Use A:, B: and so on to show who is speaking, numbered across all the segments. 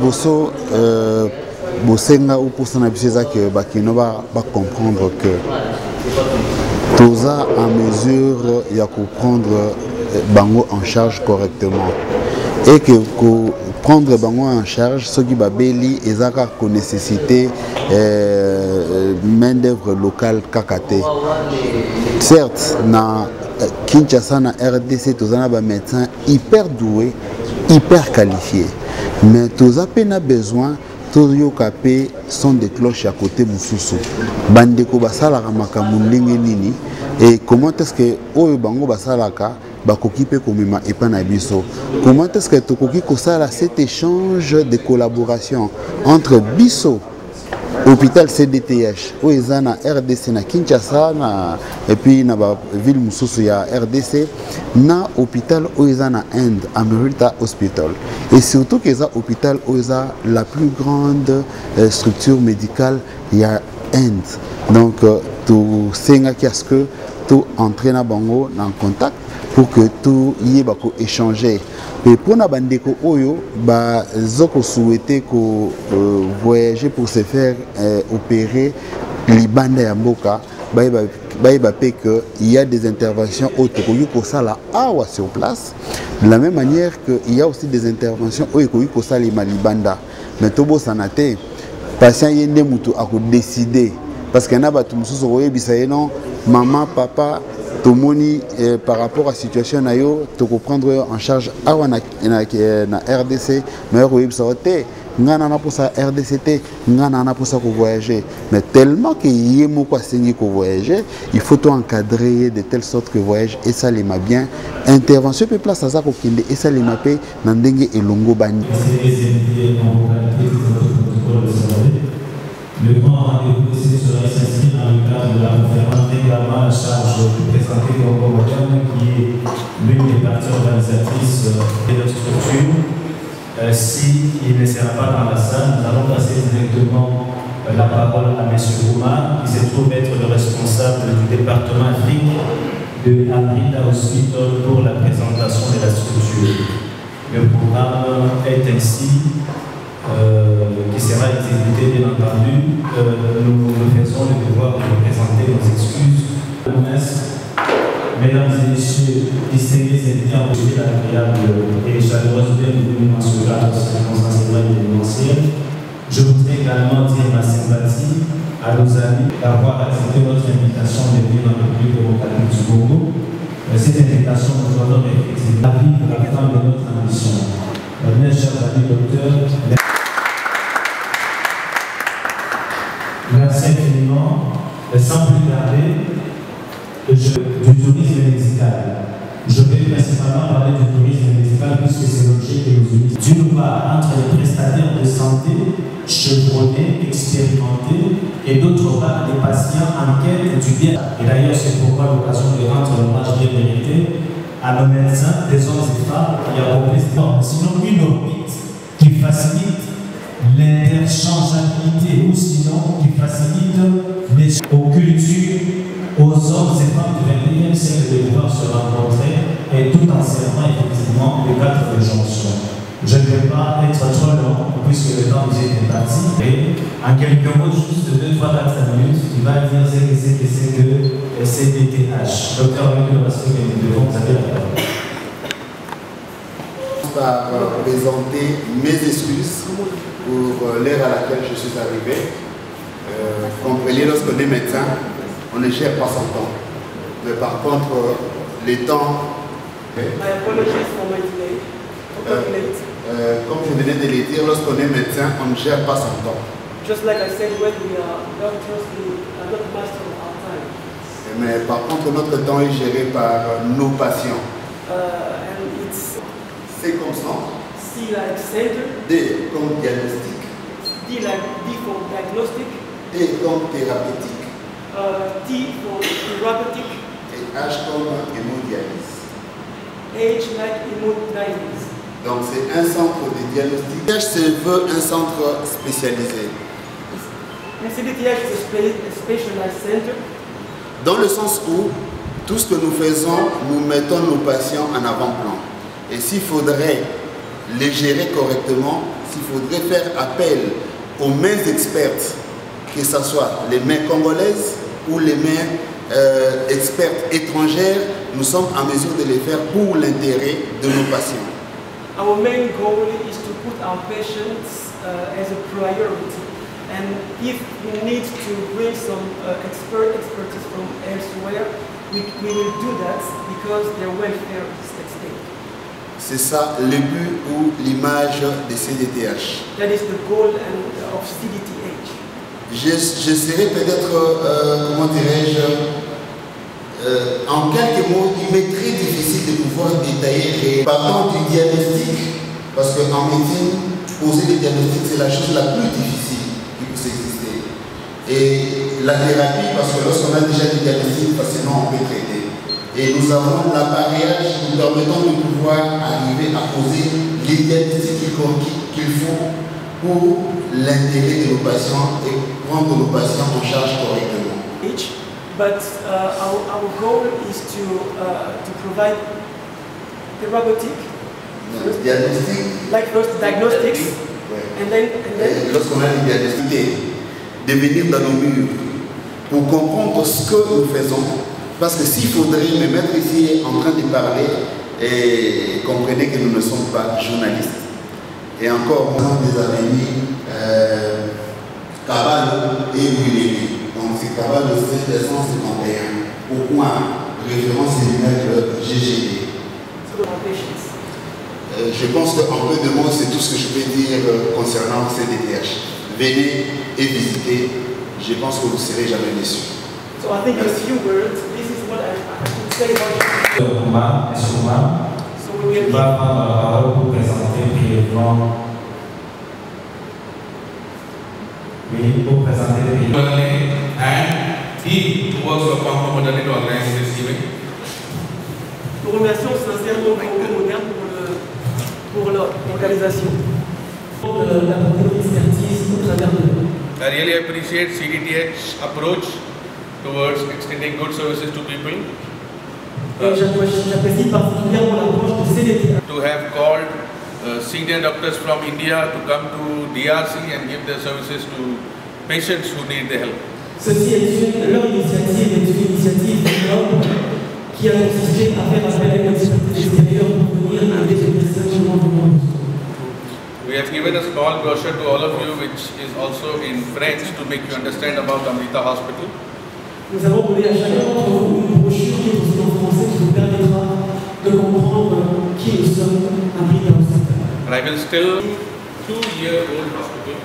A: Bosso, Bossenga ou pour son habitude, qui ne va pas comprendre que tout ça en mesure de prendre Bango en charge correctement. Et que prendre Bango en charge, ce qui va béli et ça qu'on nécessité main d'œuvre locale kakate. Certes, na Kinshasa, na RDC, tous les médecins hyper doués, hyper qualifiés. Mais tous les a besoin, tous les capés sont des cloches à côté Moussousou. Bandeko basala makambo ndenge nini et comment est-ce que oyo bango basalaka bakoki pe komema epa na biso. Comment est-ce que tokoki kosala cet échange de collaboration entre biso hôpital CDTH oyo na RDC na Kinshasa et puis na ba ville Moussousou ya RDC na hôpital oyo na Inde Amerita Hospital et surtout que ça hôpital oyo la plus grande structure médicale ya Inde. Donc tout senga qui est-ce que tout entraîne à bango en contact pour que tout y ait échanger. Et pour na bandeko oyo ba zoko souhaiter ko voyager pour se faire opérer libanda ya mboka ba que il y a des interventions autokoyi ko sala awa sur place de la même manière que il y a aussi des interventions autokoyi ko sala libanda mais tobo sanate patient yende mutu a décider parce que na ba tumususu oyebisa non maman papa tomoni par rapport à la situation na yo to prendre en charge awa na RDC mais oyebisa te ngana na pour ça RDCT ngana na pour ça ko voyager mais tellement que yemo ko asengi ko voyager il faut tout encadrer de telle sorte que voyage et ça les m'a bien intervention pe place à ça ko kende et ça les m'a pe na ndenge elongo bani.
B: Le grand rendez-vous sera s'inscrit dans le cadre de la conférence également à charge de présenter Congo Moderne, qui est l'une des parties organisatrices de notre structure. S'il ne sera pas dans la salle, nous allons passer directement la parole à M. Rouma, qui se trouve être le responsable du département Afrique de Amerita Hospital pour la présentation de la structure. Le programme est ainsi. Qui sera exécuté bien entendu. Nous faisons le devoir de présenter nos excuses. Mesdames et messieurs, distingués invités, aujourd'hui l'agréable et chaleureuse bienvenue dans ce cadre de circonstances événementielles. Je voudrais également dire ma sympathie à nos amis d'avoir accepté notre invitation de venir dans le public démocratique du Congo. Cette invitation nous donne effectivement la vie de la femme de notre ambition. Mes chers amis docteurs, merci infiniment. Sans plus tarder, du tourisme médical. Je vais principalement parler du tourisme médical puisque c'est l'objet que nous unissent. D'une part, entre les prestataires de santé chevronnés, expérimentés, et d'autre part, les patients en quête du bien. Et d'ailleurs, c'est pourquoi l'occasion de rendre l'hommage bien mérité à nos médecins, des hommes et femmes qui ont compris. Sinon, une orbite qui facilite l'interchangeabilité ou sinon qui facilite aux cultures, aux hommes et femmes du 21e siècle de pouvoir se rencontrer et tout en servant effectivement les cadres de jonction. Je ne vais pas être trop long puisque le temps nous est imparti. Et en quelques mots, juste 2, 3, 4 minutes, il va dire ce que c'est que CDTH. Docteur, avec le respect que nous devons, vous avez la parole.
A: Par présenter mes excuses pour l'heure à laquelle je suis arrivé. Comprenez, lorsqu'on est médecin, on ne gère pas son temps. Mais par contre, les temps... comme je venais de le dire, lorsqu'on est médecin, on ne gère pas son temps.
C: Just like I said, when we are doctors, we are not master of our time.
A: Mais par contre, notre temps est géré par nos patients.
C: And it's
A: C comme centre.
C: C like center.
A: D comme diagnostic.
C: D for diagnostic.
A: T comme thérapeutique.
C: T for therapeutic.
A: Et H comme hémodialyse.
C: H like hemodialysis.
A: Donc c'est un centre de diagnostic. H se veut un centre spécialisé.
C: CDTH is a specialized center.
A: Dans le sens où tout ce que nous faisons, nous mettons nos patients en avant-plan. Et s'il faudrait les gérer correctement, qu'il faudrait faire appel aux mains expertes, que ce soit les mains congolaises ou les mains expertes étrangères, nous sommes en mesure de les faire pour l'intérêt de nos patients.
C: Our main goal is to put our patients as a priority. And if we need to bring some expertise from elsewhere, we will do that because their welfare is at stake.
A: C'est ça le but ou l'image de CDTH.
C: That is the goal of CDTH.
A: Je serais peut-être, comment dirais-je, en quelques mots, il m'est très difficile de pouvoir détailler. Parlons du diagnostic, parce qu'en médecine, poser le diagnostic, c'est la chose la plus difficile qui puisse exister. Et la thérapie, parce que lorsqu'on a déjà des diagnostics, facilement on peut traiter. Et nous avons l'appareillage nous permettant de pouvoir arriver à poser les diagnostics qu'il faut pour l'intérêt de nos patients et prendre nos patients en charge correctement.
C: But our goal is to provide therapeutics, like first diagnostics, and then
A: lorsqu'on a des diagnostics, de venir dans nos murs pour comprendre ce que nous faisons. Parce que s'il faudrait me mettre ici en train de parler, et comprenez que nous ne sommes pas journalistes. Et encore moins des avenirs Cabal et Willy. Donc c'est Cabal le 16 décembre 51. Au point, référence séminaire GGD. Je pense qu'en peu de mots, c'est tout ce que je peux dire concernant CDTH. Venez et visitez. Je pense que vous ne serez jamais déçus.
C: So I think in a few words, this is what I could say about So we will
B: prendre la parole pour présenter brièvement. Oui, pour présenter brièvement.
D: And he works for Congo Modernity to organize this event.
C: Nous remercions sincèrement Congo Moderne pour l'organisation.
D: I really appreciate CDTH's approach towards extending good services to people.
C: J'apprécie particulièrement l'approche de CDTH.
D: To have called senior doctors from India to come to DRC and give their services to patients who need the help.
C: Ceci est leur initiative, est une initiative énorme qui a consisté à faire appel à l'expertise extérieure pour venir aider les personnes qui ont besoin.
D: We have given a small brochure to all of you, which is also in French to make you understand about Amrita Hospital.
C: Nous avons donné à chacun d'entre vous une brochure qui est aussi en français qui vous permettra de comprendre qui nous sommes à Amrita Hospital.
D: And I will still 2-year-old hospital,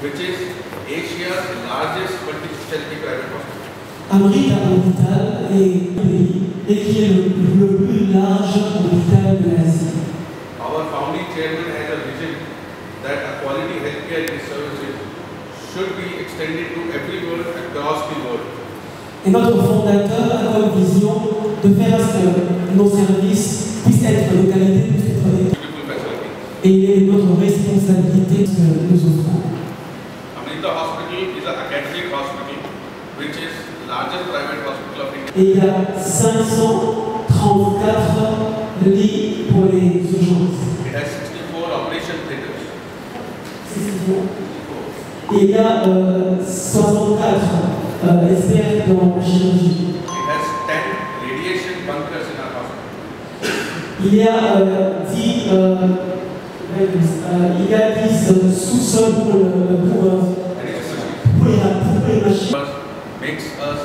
D: which is Asia's largest multi-specialty private hospital.
C: Amrita Hospital est un pays et qui est le plus large hôpital de l'Asie.
D: Our founding chairman has a vision that a quality healthcare services should be extended to everyone across the world.
C: Et notre fondateur a comme vision de faire à ce que nos services puissent être de qualité et il est notre responsabilité que nous offrons.
D: Amrita Hospital is an academic hospital which is the largest private hospital of India.
C: Et il y a 534 lits pour les urgences.
D: It has 64 operation theaters.
C: Et il y a 64 experts dans la chirurgie.
D: It has 10 radiation bunkers in our hospital.
C: Il y a 10 sous-sols pour les machines.
D: Makes us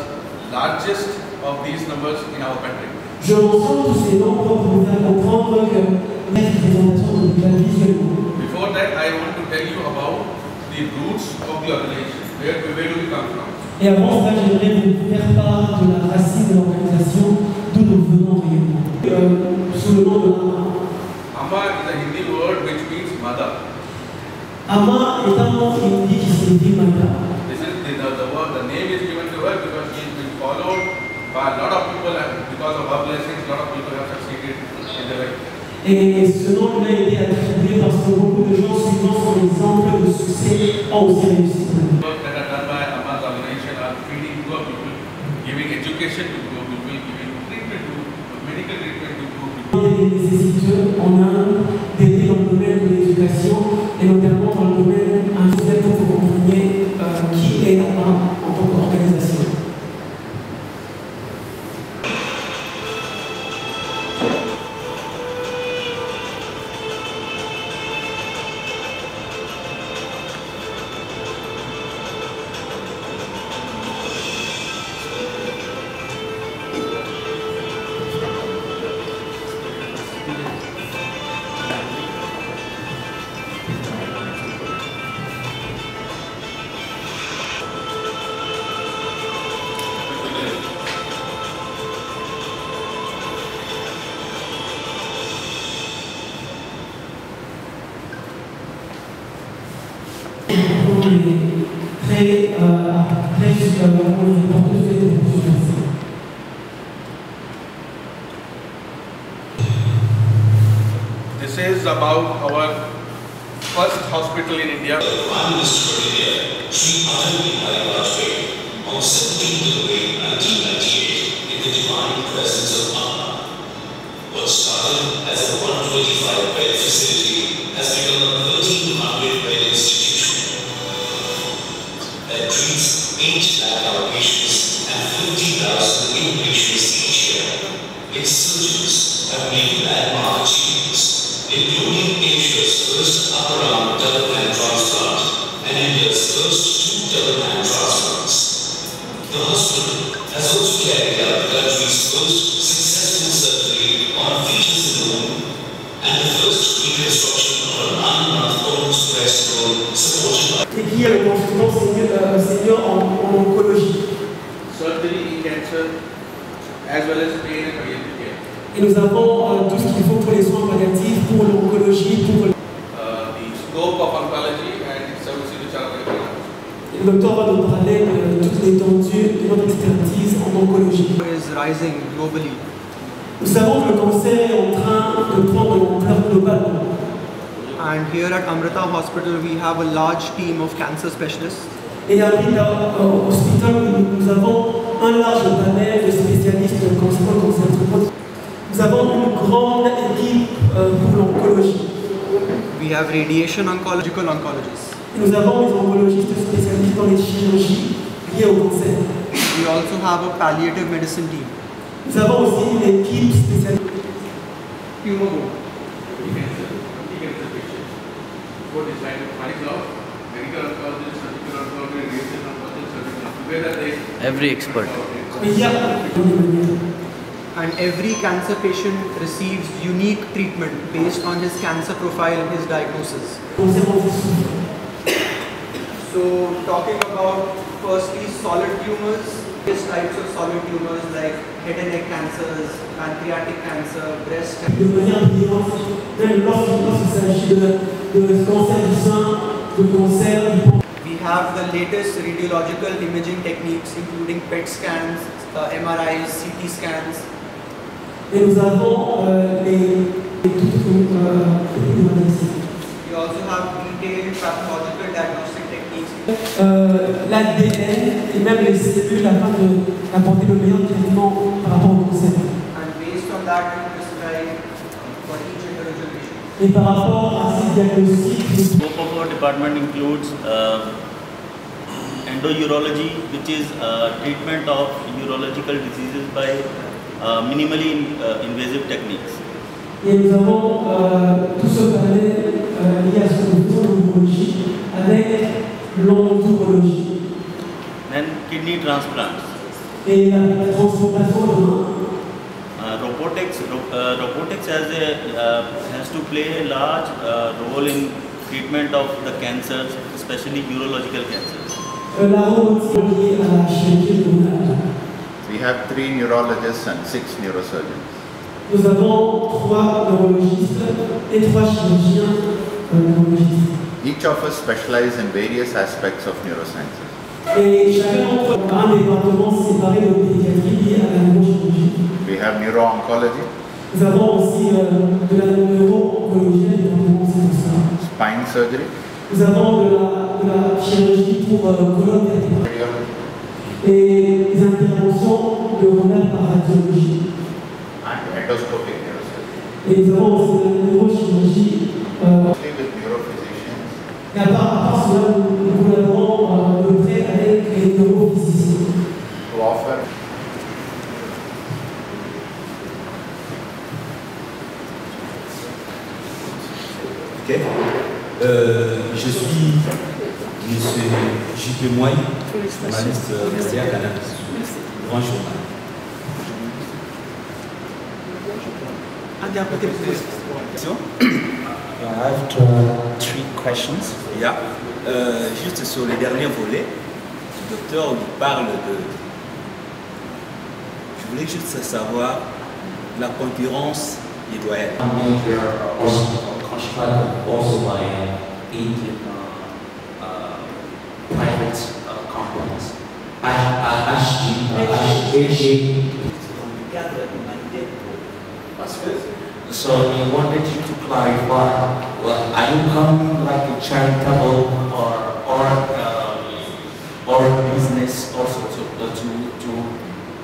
D: largest of these numbers in our country.
C: Je mentionne tous ces nombres pour vous faire comprendre que la représentation de la visuellement.
D: Before that, I want to tell you about the roots of the organization. Where do we come from?
C: Et avant ça, j'aimerais vous faire part de la racine de l'organisation d'où nous venons réellement. Sous le nom de Amma.
D: Amma is a Hindi word which means mother.
C: Amma est un nom hindi qui signifie mother.
D: This is the name is given to her because she has been followed by a lot of people, and because of her blessings, a lot of people have succeeded in their life.
C: Et ce nom lui a été attribué parce que beaucoup de gens suivant son exemple de succès ont aussi réussi.
D: Work that are done by Amma's organization are feeding poor people, giving education to poor people, giving treatment to medical treatment to poor people.
C: Il y a des nécessiteux en Inde d'aider dans le domaine de l'éducation et notamment domaine industriel pour que vous compreniez qui est là-bas en tant qu'organisation.
D: This is about our first hospital in India.
E: Prime Minister of India, Sri Atal Bihari Vajpayee, on 17th May 1998, in the divine presence of Allah, what started as a 125-bed facility has become a 1,300-bed institution that treats 8 lakh outpatients and 50,000 inpatients each year. Its surgeons have made landmark achievements, including Asia's first upper arm double hand transplant and India's first 2 double hand transplants. The hospital has also carried out the country's first successful surgery on fetus in the womb and the first reconstruction of a 9-month-old breast bone supported by
C: Et qui est le consultant senior en oncologie.
D: Surgery in cancer as well as pain and palliative care.
C: Et nous avons tout ce qu'il faut pour les soins palliatifs, pour l'oncologie, pour
D: The scope of oncology and its services which are available.
C: le docteur va nous parler de toute l'étendue de notre expertise en oncologie.
F: Is rising globally.
C: Nous savons que le cancer est en train de prendre une ampleur globale.
F: And here at Amrita Hospital, we have a large team of cancer specialists.
C: Et à Amrita Hospital, nous avons un large panel de spécialistes en cancer. Nous avons une grande équipe pour l'oncologie.
F: We have radiation oncological oncologists.
C: Nous avons des oncologistes spécialistes dans les chirurgies liées au cancer.
F: We also have a palliative medicine team.
C: Nous avons aussi une équipe spécialisée.
D: What is like medical oncologist, surgical oncologist, radiation oncologist, surgical oncologist. Together they
G: Every expert.
C: Il y a
F: And every cancer patient receives unique treatment based on his cancer profile and his diagnosis. So talking about firstly solid tumors, various types of solid tumors like head and neck cancers, pancreatic cancer, breast cancer.
C: de manière brillante, même lorsqu'il s'agit de cancer du sein, de cancer du pancréas.
F: We have the latest radiological imaging techniques including PET scans, MRIs, CT scans.
C: Et nous avons les
F: We also have detailed pathological diagnostic techniques.
C: l'ADN et même les cellules afin d'apporter le meilleur traitement par rapport au cancer.
F: And based on that, we prescribe for each individual patient.
C: Et par rapport à ces diagnostics,
G: The scope of our department includes endourology, which is treatment of urological diseases by minimally invasive techniques.
C: et nous avons tout ce panel lié à ce que nous faisons l'oncologie avec l'endourologie.
G: Then kidney transplants.
C: Et la transplantation de rein.
G: Robotics has to play a large role in treatment of the cancers, especially urological cancers.
C: La robotique liée à la chirurgie rénale.
H: We have 3 neurologists and 6 neurosurgeons.
C: Nous avons 3 neurologistes et 3 chirurgiens neurologistes.
H: Each of us specialize in various aspects of neurosciences.
C: Et chacun d'entre eux a un département séparé de pédiatrie lié à la neurochirurgie.
H: We have neuro-oncology,
C: Nous avons aussi de la neuro-oncologie, un département c'est ça.
H: spine surgery,
C: Nous avons de la chirurgie pour colonne vertébrale
H: radiology,
C: et des interventions neuronales par radiologie.
H: and endoscopic neurosurgery.
C: Et nous avons aussi de la neurochirurgie
H: Mostly with neurophysicians
I: Et à part cela, nous collaborons de près avec les neurophysiciens.
J: Ok. Je suis M. J.P. Moy, journaliste média Canal, grand journal.
K: I have 3 questions.
J: Yeah. Juste sur le dernier volet, le docteur nous parle de... Je voulais juste savoir la concurrence des doyens.
K: Also by Indian private companies. So we wanted you to clarify, well, are you coming like a charitable or business also to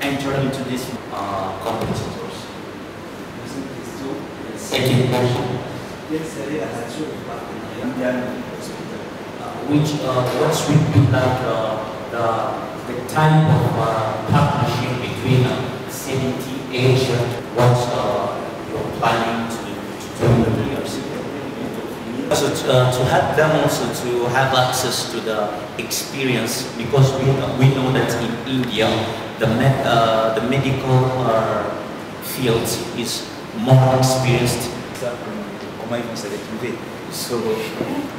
K: enter into this competitors? Second question. What would be like the type of partnership between CBTH and what you're planning to do in the years? So to help them also to have access to the experience, because we know that in India the medical field is more experienced.
D: So,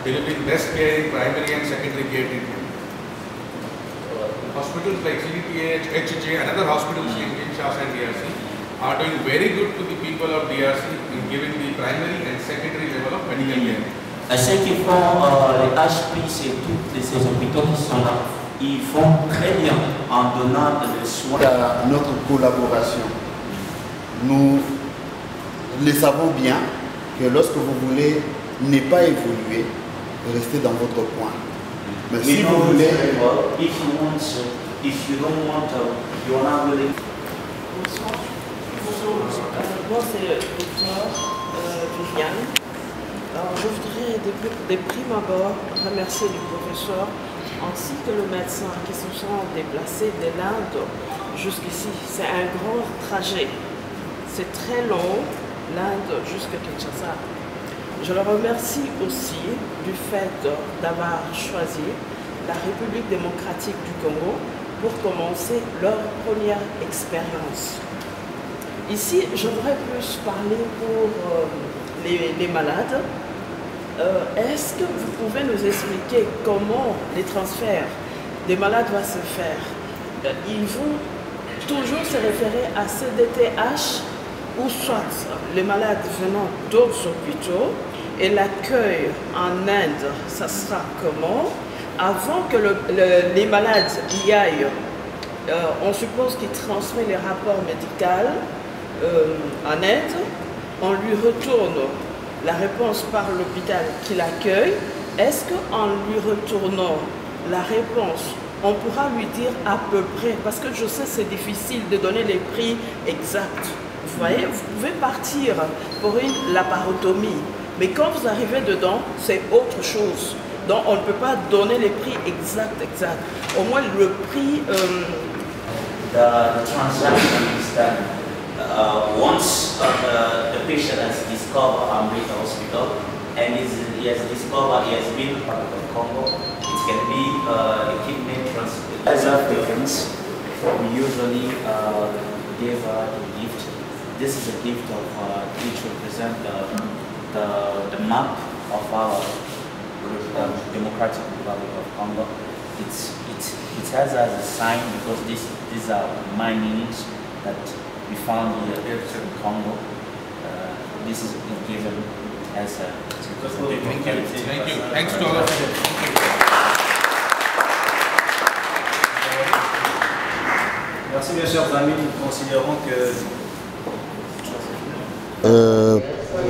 D: delivering best care in primary and secondary care treatment. Hospitals like CDTH, HHA and other hospitals in Kinshasa and DRC are doing very good to the people of DRC in giving the primary and secondary level of medical care.
K: Ce qu'ils font les HPC et tous ces hôpitaux qui sont là, ils font très bien en donnant des soins.
A: Notre collaboration, nous le savons bien que lorsque vous voulez ne pas évoluer, restez dans votre coin. Mais si vous voulez...
L: Moi c'est le docteur Viviane. Alors je voudrais de prime abord remercier le professeur ainsi que le médecin qui se sont déplacés de l'Inde jusqu'ici. C'est un grand trajet. C'est très long, l'Inde jusqu'à Kinshasa. Je le remercie aussi du fait d'avoir choisi la République démocratique du Congo pour commencer leur première expérience. Ici, je voudrais plus parler pour les malades. Est-ce que vous pouvez nous expliquer comment les transferts des malades vont se faire? Ils vont toujours se référer à CDTH ou soit les malades venant d'autres hôpitaux et l'accueil en Inde, ça sera comment? Avant que les malades y aillent, on suppose qu'ils transmettent les rapports médicaux en Inde, on lui retourne la réponse par l'hôpital qui l'accueille. Est-ce qu'en lui retournant la réponse, on pourra lui dire à peu près, parce que je sais c'est difficile de donner les prix exacts. Vous voyez, vous pouvez partir pour une laparotomie, mais quand vous arrivez dedans, c'est autre chose. Donc on ne peut pas donner les prix exacts. Au moins le prix...
K: The transaction is that once the patient has discovered Amrita Hospital and he has discovered he has been part of Congo, it can be a kidney transplant. As Africans, we usually give a gift. This is a gift of which represents the map of our Democratic Republic of Congo. It has as a sign because these are minings that we found here in Congo. This is given as a...
D: Thank you. Thanks to all of you.
B: Merci mes chers amis, nous considérons que...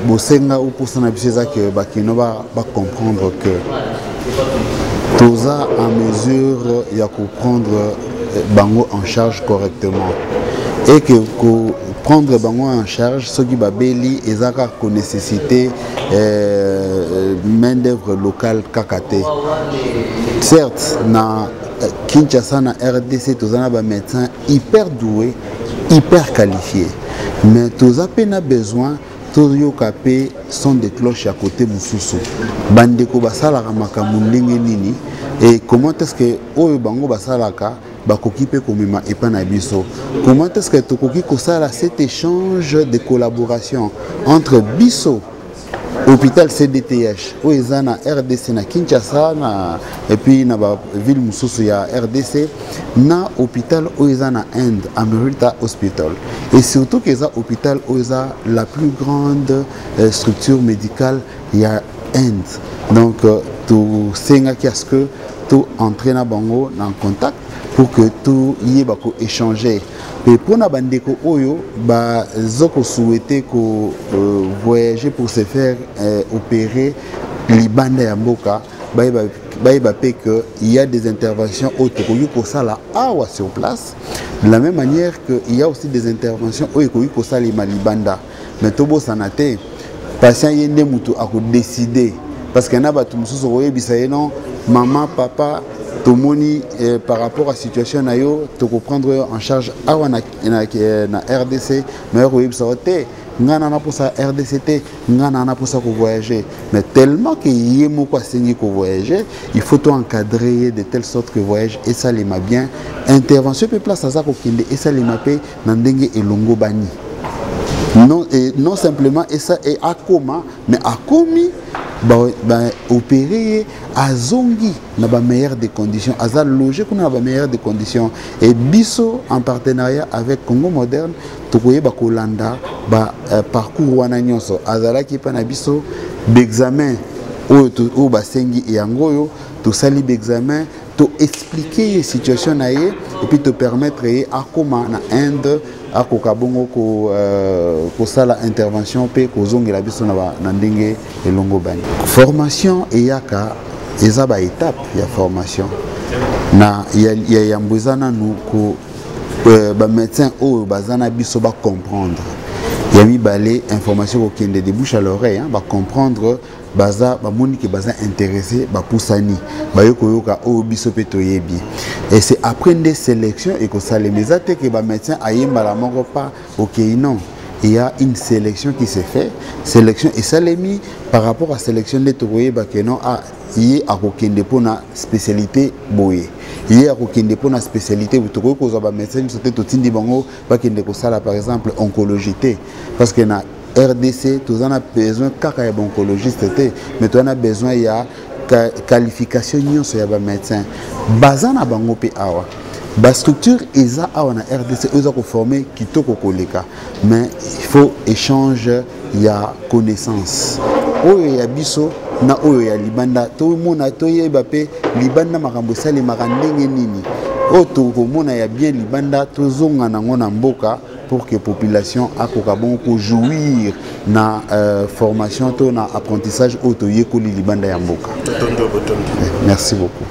A: bosenga opusana biso que bakino ba comprendre que toza en mesure ya comprendre bango en charge correctement et que prendre bango en charge ce qui va béli et ça qu'on nécessité main d'œuvre locale kakate. Certes na Kinshasa na RDC tous en a médecins hyper doués, hyper qualifiés, mais tous a peine besoin tous yo capé sont des cloches à côté mususu bandeko basala makambo ndenge nini et comment est-ce que oyo bango basalaka bakoki pe komema epa na biso, comment est-ce que tokoki kosala cet échange de collaboration entre biso hôpital CDTH oyo eza na RDC na Kinshasa na et puis na ba ville mususu ya RDC na hôpital oyo eza na Inde Amerita Hospital et surtout que eza hôpital oyo eza la plus grande structure médicale ya Inde. Donc tout senga ki est-ce que tout entrer na bango en contact pour que tout y bako échanger. Et pour na bandeko oyo ba zoko souhaiter ko voyager pour se faire opérer libanda ya mboka ba pe que il y a des interventions autokoyi ko sala awa sur place de la même manière que il y a aussi des interventions autokoyi ko sala libanda mais tobo sanate patient yende mutu ako décider parce que na ba tout mususu oyebisa non maman papa tomoni par rapport à la situation na yo to prendre en charge awa na RDC mais oyebisa te ngana na pour ça RDCT ngana na pour ça ko voyager mais tellement que yemo ko asengi ko voyager il faut tout encadrer de telle sorte que voyage et ça les m'a bien intervention pe place ça ko kinde et ça les m'a pe na ndenge elongo bani non et non simplement et ça et akoma mais akomi opérer à zongi na ba meilleure des conditions à loger qu'on a ba meilleure des conditions et biso en partenariat avec Congo Moderne tokoye ba kolanda ba parcours wana nyonso azala ki pa na biso d'examen ou ba sengi et angoyo to sali d'examen to expliquer la situation na ye et puis te permettre à comment na Inde à kokabongo ko sala intervention pe ko zongela biso na ndenge elongo bani formation et yaka eza ba étape ya formation na ya mbuzana nous ko ba médecin o bazana biso ba comprendre ya mi balé information ko kende de bouche à l'oreille hein, ba comprendre baza ba monique baza intéressé ba poussani ba yoko yoka o biso pe toyebi et c'est après des sélections et que ça les mesate que ba médecin ayemba la moko pas OK non il y a une sélection qui s'est fait sélection et ça les mis par rapport à sélection de toye ba que non a yi a kokende pona spécialité boye yi a kokende pona spécialité tokoy ko za ba médecin c'était to tindi bango ba kende ko sala par exemple oncologie parce que na RDC, tu en as besoin de oncologiste, mais tu en as besoin de qualification sur les médecins. Bazan a bango pe awa. La structure est à RDC, ils ont formé kitoko koleka, mais il faut échanger, il y a connaissance. Oyo ya biso na oyo ya libanda, to mona to yeba pe libanda makambo sali makandenge nini. Oto ko mona ya bien libanda to zonga nango na mboka. Pour que la population a pour jouir na formation to na apprentissage auto yekoli libanda ya mboka. Merci beaucoup.